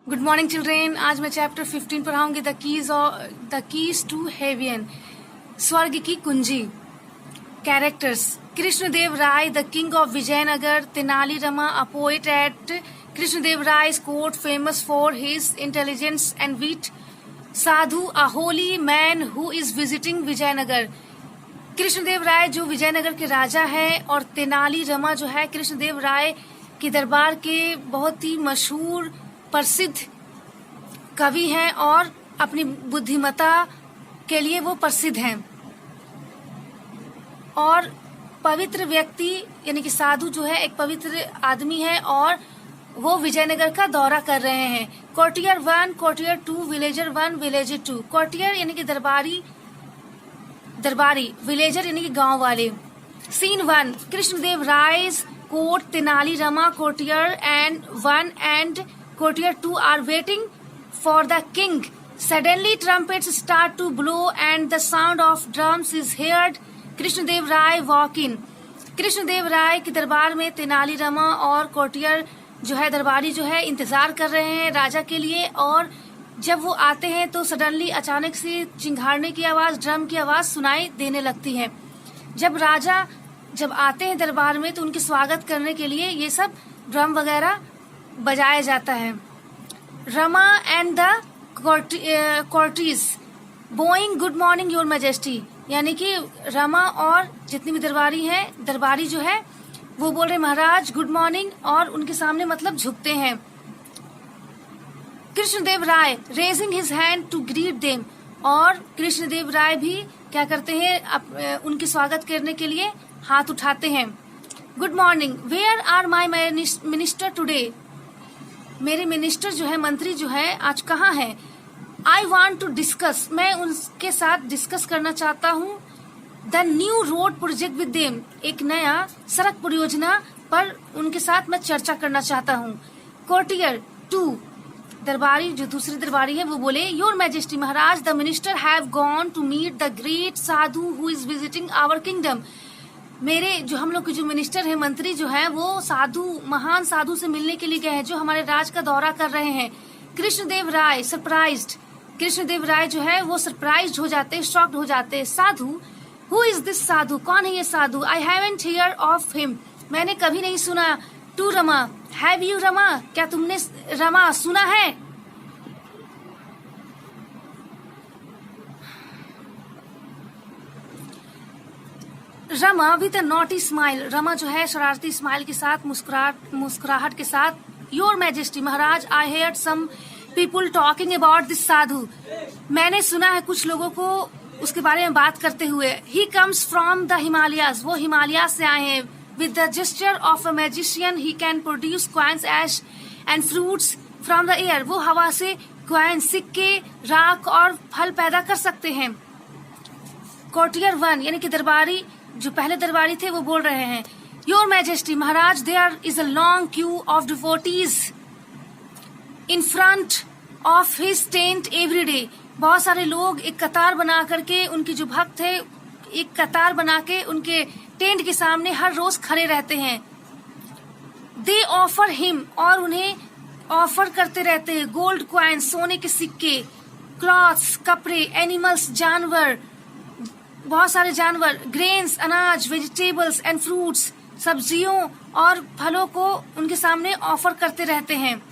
Good morning children. आज मैं chapter 15 पढ़ाऊंगी द कीज टू हेवन, स्वर्ग की कुंजी। Characters: Krishnadeva Raya the king of Vijayanagar, Tenali Rama a poet at Krishnadeva राय's court famous for his intelligence and wit, sadhu a holy man who is visiting Vijayanagar. Krishnadeva Raya जो विजयनगर के राजा है और तेनाली रमा जो है कृष्णदेव राय के दरबार के बहुत ही मशहूर प्रसिद्ध कवि हैं और अपनी बुद्धिमत्ता के लिए वो प्रसिद्ध हैं। और पवित्र व्यक्ति यानी कि साधु जो है एक पवित्र आदमी है और वो विजयनगर का दौरा कर रहे हैं। Courtier 1, courtier 2, villager 1, villager 2। Courtier यानी कि दरबारी, विलेजर यानी कि गांव वाले। सीन 1, कृष्णदेव राय's court, Tenali Rama courtier and 1 and courtier 2 are waiting for the king. Suddenly trumpets start to blow and the sound of drums is heard. Krishnadeva Raya walk in. Krishnadeva Raya के दरबार में तेनाली रमा और कोर्टियर जो है दरबारी जो है इंतजार कर रहे हैं राजा के लिए। और जब वो आते हैं तो सडनली अचानक से चिंघाड़ने की आवाज, ड्रम की आवाज सुनाई देने लगती है। जब राजा जब आते हैं दरबार में तो उनके स्वागत करने के लिए ये सब ड्रम वगैरह बजाया जाता है। Rama and the courtiers bowing good morning your majesty, यानी कि रमा और जितनी भी दरबारी जो है वो बोल रहे महाराज गुड मॉर्निंग और उनके सामने मतलब झुकते हैं। Krishnadeva Raya raising his hand to greet them, और कृष्णदेव राय भी क्या करते हैं उनके स्वागत करने के लिए हाथ उठाते हैं। Good morning, where are my minister today, मेरे मिनिस्टर जो है मंत्री जो है आज कहाँ है। आई वॉन्ट टू डिस्कस, मैं उनके साथ डिस्कस करना चाहता हूँ। The new road project with them, एक नया सड़क परियोजना पर उनके साथ मैं चर्चा करना चाहता हूँ। कोर्टियर 2, दरबारी जो दूसरी दरबारी है वो बोले योर मैजेस्टी महाराज the minister have gone to meet the great sadhu who is visiting our kingdom, मेरे जो हम लोग के जो मिनिस्टर है मंत्री जो है वो महान साधु से मिलने के लिए गए हैं जो हमारे राज का दौरा कर रहे हैं। कृष्णदेव राय सरप्राइज्ड, कृष्णदेव राय जो है वो सरप्राइज्ड हो जाते, शॉक्ड हो जाते। Sadhu who is this sadhu, कौन है ये sadhu. I haven't hear of him, मैंने कभी नहीं सुना। To Rama, have you Rama, क्या तुमने रमा सुना है। Rama with a naughty smile, Rama जो है शरारती स्माइल के साथ मुस्कुराहट के साथ, योर मैजेस्टी महाराज आई हेard some people talking about this साधु, मैंने सुना है कुछ लोगों को उसके बारे में बात करते हुए। He comes from the Himalayas, वो हिमालय से आए हैं। With the gesture of a magician he can produce coins, ash and fruits from the air, वो हवा से कॉइन, सिक्के, राख और फल पैदा कर सकते हैं। कोर्टियर 1 यानी कि दरबारी जो पहले दरबारी थे वो बोल रहे हैं योर मैजेस्टी महाराज there is a long queue of devotees in front of his tent every day, बहुत सारे लोग एक कतार बना करके, उनके जो भक्त है एक कतार बना के उनके टेंट के सामने हर रोज खड़े रहते हैं। दे ऑफर हिम, और उन्हें ऑफर करते रहते हैं गोल्ड क्वाइन, सोने के सिक्के, क्लॉथ्स कपड़े, एनिमल्स जानवर, बहुत सारे जानवर, ग्रेन्स अनाज, वेजिटेबल्स एंड फ्रूट्स सब्जियों और फलों को उनके सामने ऑफर करते रहते हैं।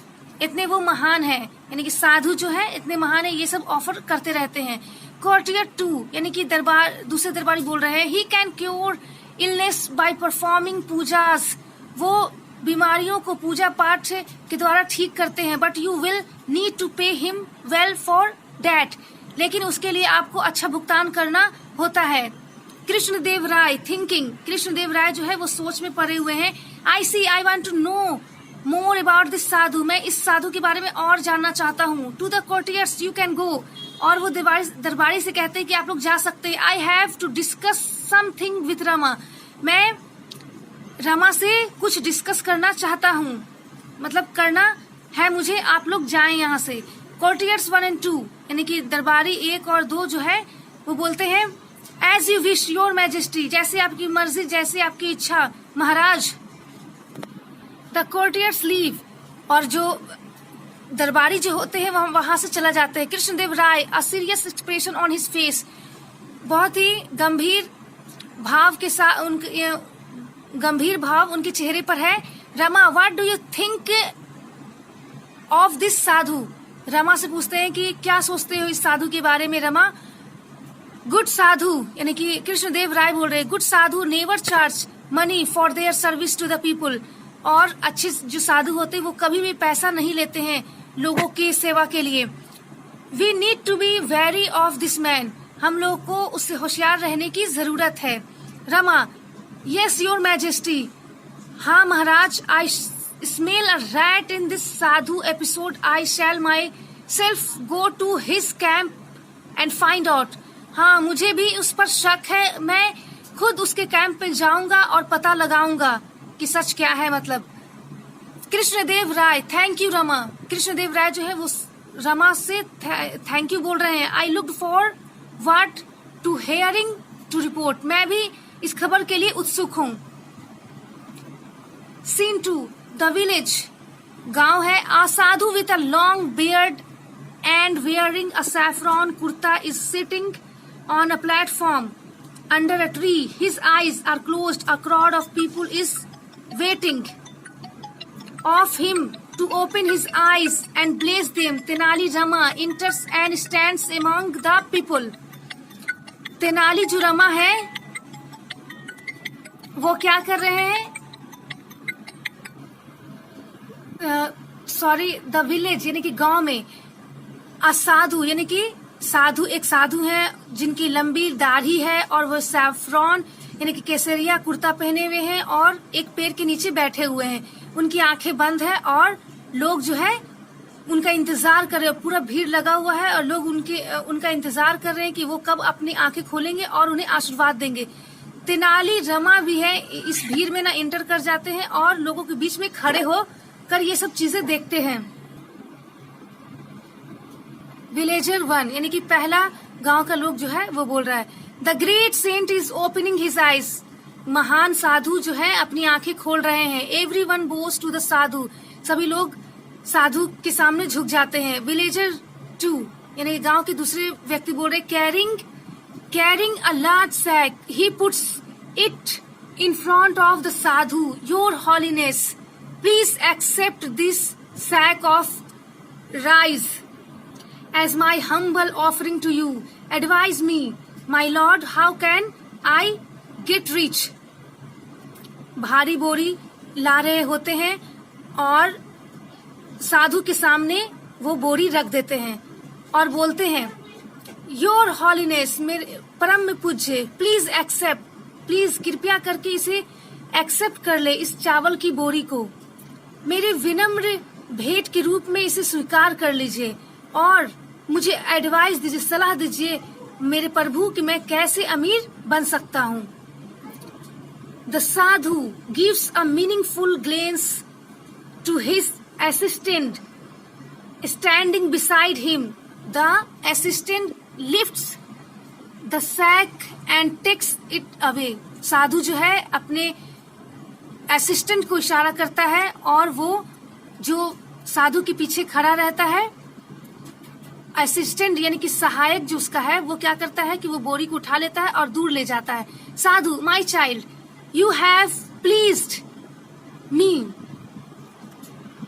इतने वो महान है, यानी कि साधु जो है इतने महान है, ये सब ऑफर करते रहते हैं। कोर्टियर 2 यानी कि दूसरे दरबारी बोल रहे हैं he can cure illness by performing pujas, वो बीमारियों को पूजा पाठ के द्वारा ठीक करते हैं। But you will need to pay him well for that, लेकिन उसके लिए आपको अच्छा भुगतान करना होता है। कृष्णदेव राय थिंकिंग, कृष्णदेव राय जो है वो सोच में पड़े हुए हैं। I see, I want to know more about this sadhu, मैं इस साधु के बारे में और जानना चाहता हूँ। To the courtiers you can go, और वो दरबारी से कहते हैं कि आप लोग जा सकते हैं। I have to discuss something with Rama, मैं रमा से कुछ डिस्कस करना चाहता हूँ, मतलब करना है मुझे, आप लोग जाएं यहाँ से। कोर्टियर्स 1 and 2 यानी कि दरबारी 1 और 2 जो है वो बोलते हैं as you wish your majesty, जैसे आपकी मर्जी, जैसे आपकी इच्छा महाराज। द कोर्टियर्स लीव, और जो दरबारी जो होते हैं वहां से चला जाते हैं। Krishnadeva Raya, a serious expression on his face, बहुत ही गंभीर भाव के साथ, गंभीर भाव उनके चेहरे पर है। Rama, what do you think of this sadhu? Rama से पूछते हैं कि क्या सोचते हो इस साधु के बारे में। रमा, गुड साधु, यानी कि कृष्णदेव राय बोल रहे हैं, good sadhu never charge money for their service to the people. और अच्छे जो साधु होते हैं वो कभी भी पैसा नहीं लेते हैं लोगों की सेवा के लिए। We need to be very of this man, हम लोग को उससे होशियार रहने की जरूरत है। रमा, यस योर मैजेस्टी, हाँ महाराज, I smell a rat in this sadhu episode, I shall myself go to his camp and find out. हाँ, मुझे भी उस पर शक है, मैं खुद उसके कैंप पे जाऊंगा और पता लगाऊंगा कि सच क्या है। मतलब कृष्णदेव राय, थैंक यू रमा। कृष्णदेव राय जो है वो रमा से थैंक यू बोल रहे हैं। I looked for what to hearing to report, मैं भी इस खबर के लिए उत्सुक हूँ। सीन 2, द विलेज, गांव है। A sadhu with a long beard and wearing a saffron kurta is sitting on a platform under a tree. His eyes are closed. A crowd of people is waiting of him to open his eyes and bless them. Tenali Rama enters and stands among the people. Tenali जो रमा है वो क्या कर रहे हैं? The village यानी कि गांव में। असाधु यानी कि साधु, एक साधु है जिनकी लंबी दाढ़ी है और वो सैफ्रॉन यानी कि केसरिया कुर्ता पहने हुए हैं और एक पेड़ के नीचे बैठे हुए हैं। उनकी आंखें बंद है और लोग जो है उनका इंतजार कर रहे हैं। पूरा भीड़ लगा हुआ है और लोग उनका इंतजार कर रहे हैं कि वो कब अपनी आंखें खोलेंगे और उन्हें आशीर्वाद देंगे। तेनाली रमा भी है इस भीड़ में ना एंटर कर जाते हैं और लोगों के बीच में खड़े होकर ये सब चीजें देखते हैं। विलेजर 1 यानी कि पहला गांव का लोग जो है वो बोल रहा है, the great saint is opening his eyes, महान साधु जो है अपनी आंखें खोल रहे हैं। Everyone bows to the sadhu, सभी लोग साधु के सामने झुक जाते हैं। विलेजर 2 यानी गांव के दूसरे व्यक्ति बोल रहे, carrying a large sack, he puts it in front of the sadhu, your holiness please accept this sack of rice as my humble offering to you. Advise me, my lord, how can I get rich? भारी बोरी ला रहे होते हैं और साधु के सामने वो बोरी रख देते हैं और बोलते हैं, योर हॉलीनेस, मेरे परम में पूज्य, प्लीज एक्सेप्ट, प्लीज कृपया करके इसे एक्सेप्ट कर ले, इस चावल की बोरी को मेरे विनम्र भेंट के रूप में इसे स्वीकार कर लीजिए और मुझे एडवाइस दीजिए, सलाह दीजिए मेरे प्रभु कि मैं कैसे अमीर बन सकता हूँ। The sadhu gives a meaningful glance to his assistant standing beside him. The assistant lifts the sack and takes it away. Sadhu जो है अपने असिस्टेंट को इशारा करता है और वो जो साधु के पीछे खड़ा रहता है, असिस्टेंट यानी कि सहायक जो उसका है, वो क्या करता है कि वो बोरी को उठा लेता है और दूर ले जाता है। Sadhu, my child, you have pleased me,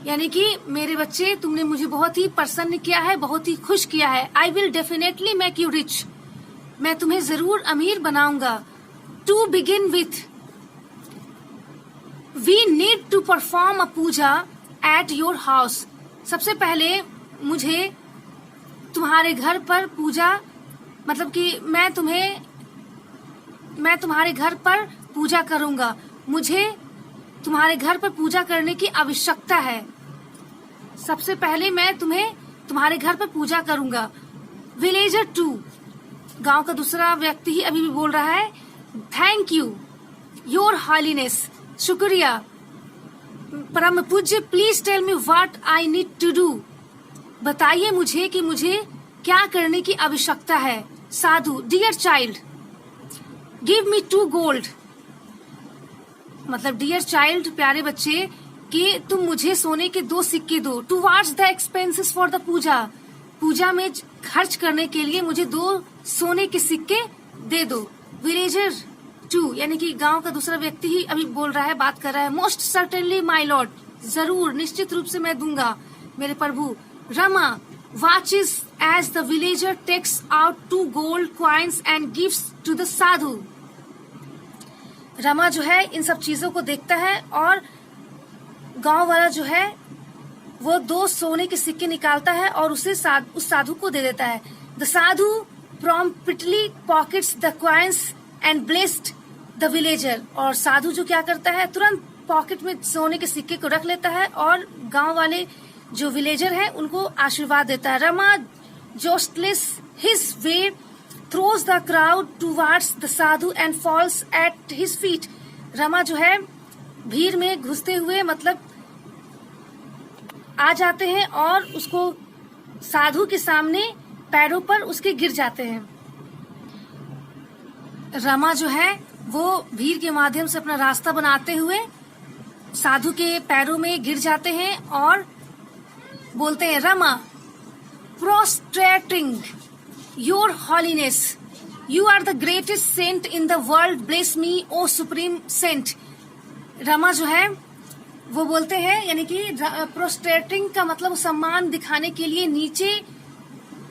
यानी कि मेरे बच्चे, तुमने मुझे बहुत ही प्रसन्न किया है, बहुत ही खुश किया है। I will definitely make you rich, मैं तुम्हें जरूर अमीर बनाऊंगा। To begin with, we need to perform a puja at your house. सबसे पहले मुझे तुम्हारे घर पर पूजा, मतलब कि मैं तुम्हारे घर पर पूजा करूंगा, मुझे तुम्हारे घर पर पूजा करने की आवश्यकता है। सबसे पहले मैं तुम्हारे घर पर पूजा करूंगा। विलेजर 2 गांव का दूसरा व्यक्ति ही अभी भी बोल रहा है, थैंक यू योर हॉलीनेस, शुक्रिया परम पूज्य, please tell me what I need to do, बताइए मुझे कि मुझे क्या करने की आवश्यकता है। Sadhu, dear child give me 2 gold, मतलब डियर चाइल्ड, प्यारे बच्चे, कि तुम मुझे सोने के 2 सिक्के दो, towards the expenses for the puja, puja में खर्च करने के लिए मुझे 2 सोने के सिक्के दे दो। विलेजर 2 यानी कि गांव का दूसरा व्यक्ति ही अभी बोल रहा है, बात कर रहा है। मोस्ट सर्टेनली माय लॉर्ड, जरूर निश्चित रूप से मैं दूंगा मेरे प्रभु। Rama watches as the villager takes out 2 gold coins and gives to the साधु। रमा जो है इन सब चीजों को देखता है और गांव वाला जो है वो 2 सोने के सिक्के निकालता है और उसे उस साधु को दे देता है। The Sadhu promptly pockets the coins and blessed the villager। और साधु जो क्या करता है, तुरंत पॉकेट में सोने के सिक्के को रख लेता है और गांव वाले जो विलेजर है उनको आशीर्वाद देता है। Rama jostles his way throws the crowd towards the Sadhu and falls at his feet। Rama जो है भीड़ में घुसते हुए मतलब आ जाते हैं और उसको साधु के सामने पैरों पर उसके गिर जाते हैं। रमा जो है वो भीड़ के माध्यम से अपना रास्ता बनाते हुए साधु के पैरों में गिर जाते हैं और बोलते हैं, Rama prostrating your holiness, you are the greatest saint in the world, bless me o supreme saint। Rama जो है वो बोलते हैं, यानी कि प्रोस्ट्रेटिंग का मतलब सम्मान दिखाने के लिए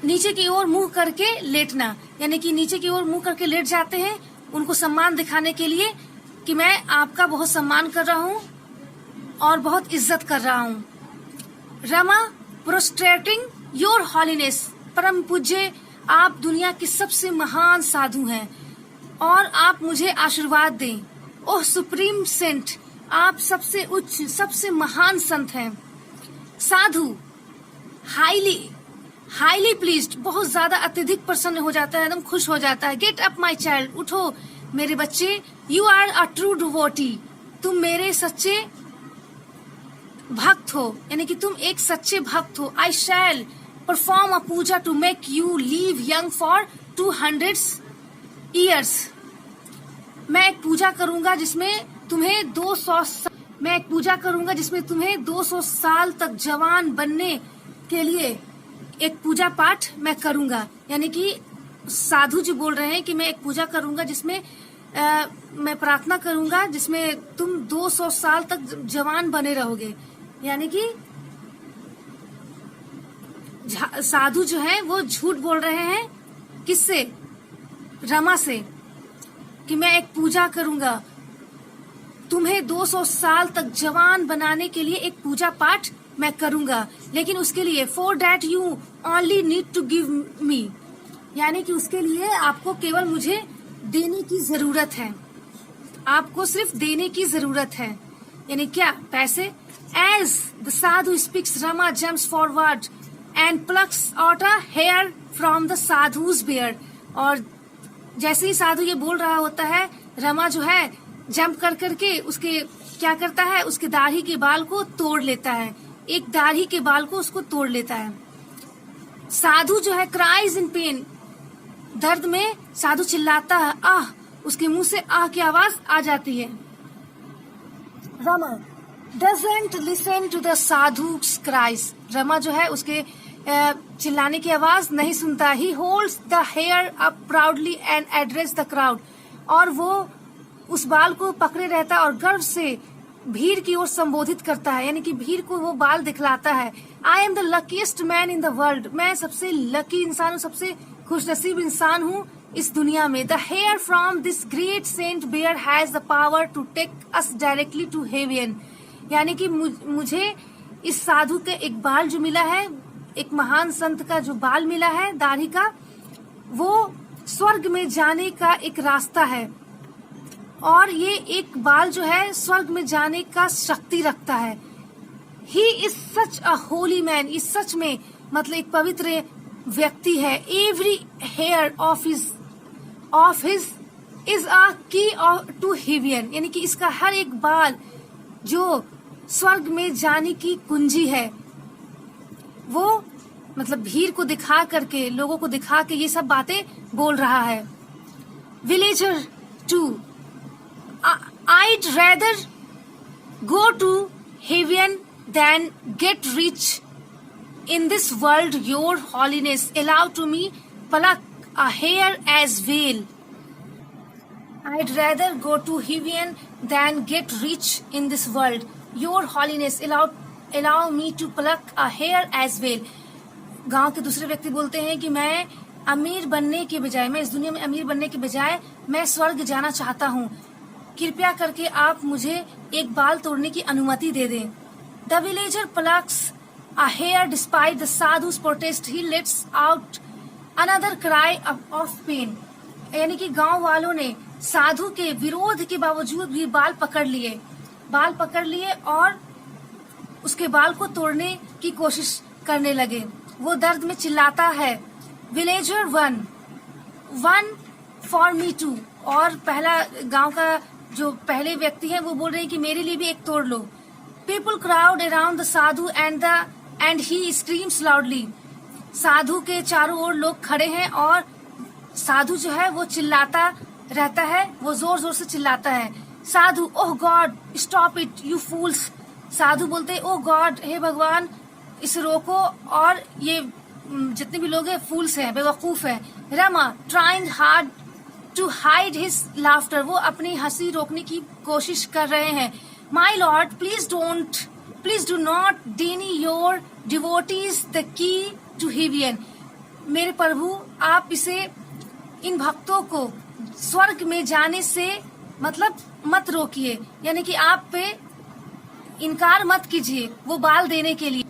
नीचे की ओर मुंह करके लेटना, यानी कि नीचे की ओर मुंह करके लेट जाते हैं उनको सम्मान दिखाने के लिए कि मैं आपका बहुत सम्मान कर रहा हूँ और बहुत इज्जत कर रहा हूँ। रमा प्रोस्ट्रेटिंग योर हॉलीनेस, परम पूज्य आप दुनिया के सबसे महान साधु हैं और आप मुझे आशीर्वाद दें। ओह सुप्रीम सेंट, आप सबसे उच्च सबसे महान संत हैं। साधु हाईली प्लीज्ड, बहुत ज्यादा अत्यधिक प्रसन्न हो जाता है, एकदम खुश हो जाता है। गेट अप माई चाइल्ड, उठो मेरे बच्चे। You are a true devotee, तुम मेरे सच्चे भक्त हो, यानी कि तुम एक सच्चे भक्त हो। I shall perform a puja to make you live young for 200 years। मैं एक पूजा करूंगा जिसमें तुम्हें 200 साल तक जवान बनने के लिए एक पूजा पाठ मैं करूंगा। यानी कि साधु जी बोल रहे हैं कि मैं एक पूजा करूंगा जिसमें मैं प्रार्थना करूंगा जिसमें तुम 200 साल तक जवान बने रहोगे। यानी कि साधु जो है वो झूठ बोल रहे हैं, किससे? रमा से, कि मैं एक पूजा करूंगा, तुम्हें 200 साल तक जवान बनाने के लिए एक पूजा पाठ मैं करूंगा, लेकिन उसके लिए for that you only need to give me, यानी कि उसके लिए आपको केवल मुझे देने की जरूरत है, आपको सिर्फ देने की जरूरत है। यानी क्या? पैसे। As the sadhu speaks Rama jumps forward and plucks out a hair from the sadhu's beard. और जैसे ही साधु ये बोल रहा होता है, रमा जो है जंप कर करके उसके क्या करता है, उसके दाढ़ी के बाल को तोड़ लेता है, एक दाढ़ी के बाल को उसको तोड़ लेता है। साधु जो है क्राइज इन पेन, दर्द में साधु चिल्लाता है, आह, उसके मुंह से आह की आवाज आ जाती है। Rama doesn't listen to the साधु's cries, रमा जो है उसके चिल्लाने की आवाज नहीं सुनता। He holds the hair up proudly and address the crowd, और वो उस बाल को पकड़े रहता है और गर्व से भीड़ की ओर संबोधित करता है, यानी कि भीड़ को वो बाल दिखलाता है। I am the luckiest man in the world, मैं सबसे लकी इंसान हूँ, सबसे खुशनसीब इंसान हूँ इस दुनिया में। The hair from this great saint beard has the power to take us directly to heaven, यानी कि मुझे इस साधु के एक बाल जो मिला है, एक महान संत का जो बाल मिला है दाढ़ी का, वो स्वर्ग में जाने का एक रास्ता है, और ये एक बाल जो है स्वर्ग में जाने का शक्ति रखता है। He is such a holy man, इस सच में मतलब एक पवित्र व्यक्ति है। Every hair of his is a key to heaven, यानी कि इसका हर एक बाल जो स्वर्ग में जाने की कुंजी है, वो मतलब भीड़ को दिखा करके, लोगों को दिखा के ये सब बातें बोल रहा है। Villager 2 I'd rather go to heaven than get rich in this world, your holiness. Allow to me pluck a hair as well. I'd rather go to heaven than get rich in this world. Your holiness, allow me to pluck a hair as well. गांव के दूसरे व्यक्ति बोलते हैं कि मैं अमीर बनने के बजाय, मैं इस दुनिया में अमीर बनने के बजाय मैं स्वर्ग जाना चाहता हूँ। कृपया करके आप मुझे एक बाल तोड़ने की अनुमति दे दें। The villager plucks a hair despite the sadhu's protest. He lets out another cry of pain. यानी कि गांव वालों ने साधु के विरोध के बावजूद भी बाल पकड़ लिए और उसके बाल को तोड़ने की कोशिश करने लगे। वो दर्द में चिल्लाता है, villager one for me too. और पहला गांव का जो पहले व्यक्ति है वो बोल रहे हैं कि मेरे लिए भी एक तोड़ लो। People crowd around the sadhu and he screams loudly. Sadhu के चारों ओर लोग खड़े हैं और साधु जो है वो चिल्लाता रहता है, वो जोर जोर से चिल्लाता है। साधु, ओह गॉड स्टॉप इट यू फूल्स। साधु बोलते, ओह गॉड, हे भगवान इसे रोको। और ये जितने भी लोग हैं फूल्स हैं, बेवकूफ हैं। Rama trying hard to hide his laughter. वो अपनी हंसी रोकने की कोशिश कर रहे हैं। My lord please do not deny your devotees the key to heaven. मेरे प्रभु, आप इसे इन भक्तों को स्वर्ग में जाने से मतलब मत रोकिए, यानी कि आप पे इनकार मत कीजिए वो बाल देने के लिए।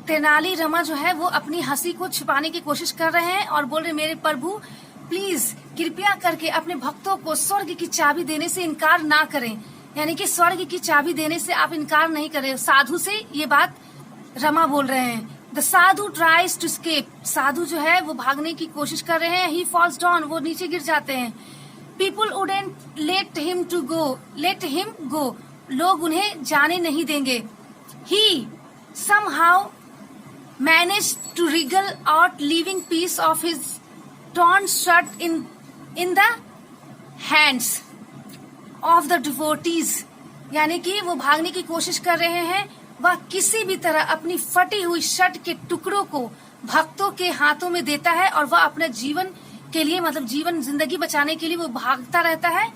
तेनाली रमा जो है वो अपनी हंसी को छिपाने की कोशिश कर रहे हैं और बोल रहे, मेरे प्रभु प्लीज कृपया करके अपने भक्तों को स्वर्ग की चाबी देने से इनकार ना करें, यानी कि स्वर्ग की चाबी देने से आप इनकार नहीं करें। साधु से ये बात रमा बोल रहे हैं। The sadhu tries to escape. Sadhu जो है वो भागने की कोशिश कर रहे हैं। He falls down. वो नीचे गिर जाते हैं। People wouldn't let him go. लोग उन्हें जाने नहीं देंगे। He somehow manage to wriggle out leaving piece of his torn shirt in the hands of the devotees। यानी कि वो भागने की कोशिश कर रहे हैं। वह किसी भी तरह अपनी फटी हुई शर्ट के टुकड़ों को भक्तों के हाथों में देता है और वह अपने जीवन के लिए, मतलब जिंदगी बचाने के लिए वो भागता रहता है।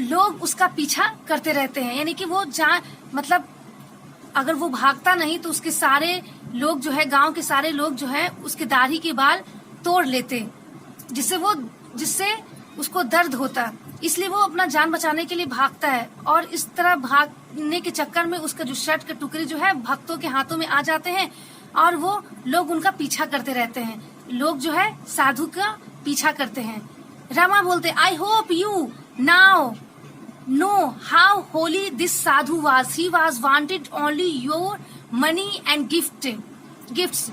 लोग उसका पीछा करते रहते हैं, यानी कि वो मतलब अगर वो भागता नहीं तो उसके सारे लोग जो है, गांव के सारे लोग जो है उसके दाढ़ी के बाल तोड़ लेते, जिससे उसको दर्द होता। इसलिए वो अपना जान बचाने के लिए भागता है और इस तरह भागने के चक्कर में उसका जो शर्ट के टुकड़े जो है भक्तों के हाथों में आ जाते हैं और वो लोग उनका पीछा करते रहते हैं। लोग जो है साधु का पीछा करते हैं। रमा बोलते, I hope you now know how Holi this Sadhu was. He was wanted only your money and gifts.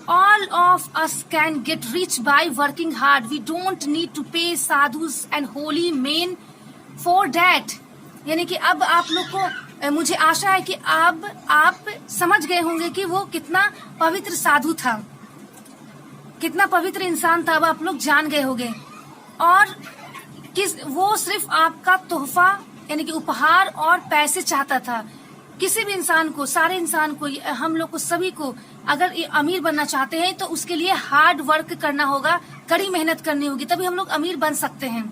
All of us can get rich by working hard. We don't need to pay sadhus and holy men for that. यानी कि अब आप लोग को, मुझे आशा है कि अब आप समझ गए होंगे कि वो कितना पवित्र साधु था, कितना पवित्र इंसान था। अब आप लोग जान गए होंगे। और वो सिर्फ आपका तोहफा यानी कि उपहार और पैसे चाहता था। किसी भी इंसान को, सारे इंसान को, हम लोग को, सभी को अगर अमीर बनना चाहते हैं तो उसके लिए हार्ड वर्क करना होगा, कड़ी मेहनत करनी होगी, तभी हम लोग अमीर बन सकते हैं।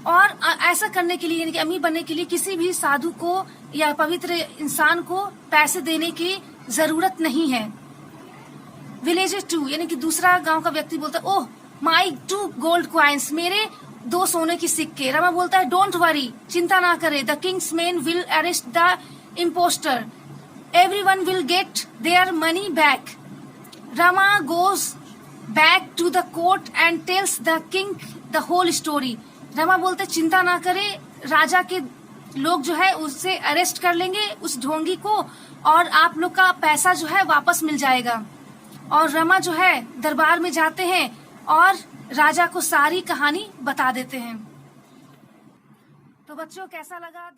और ऐसा करने के लिए, यानी कि अमीर बनने के लिए किसी भी साधु को या पवित्र इंसान को पैसे देने की जरूरत नहीं है। विलेजर 2 यानी कि दूसरा गांव का व्यक्ति बोलता है, ओह माई 2 गोल्ड क्वाइंस। मेरे 2 सोने की सिक्के। रमा बोलता है, डोंट वरी, चिंता ना करे। The Kings man will arrest the impostor. Everyone will get their money back. Rama goes back to the court and tells the king the whole story. Rama बोलते, चिंता ना करे, राजा के लोग जो है उससे अरेस्ट कर लेंगे उस ढोंगी को और आप लोग का पैसा जो है वापस मिल जाएगा। और रमा जो है दरबार में जाते हैं और राजा को सारी कहानी बता देते हैं। तो बच्चों कैसा लगा?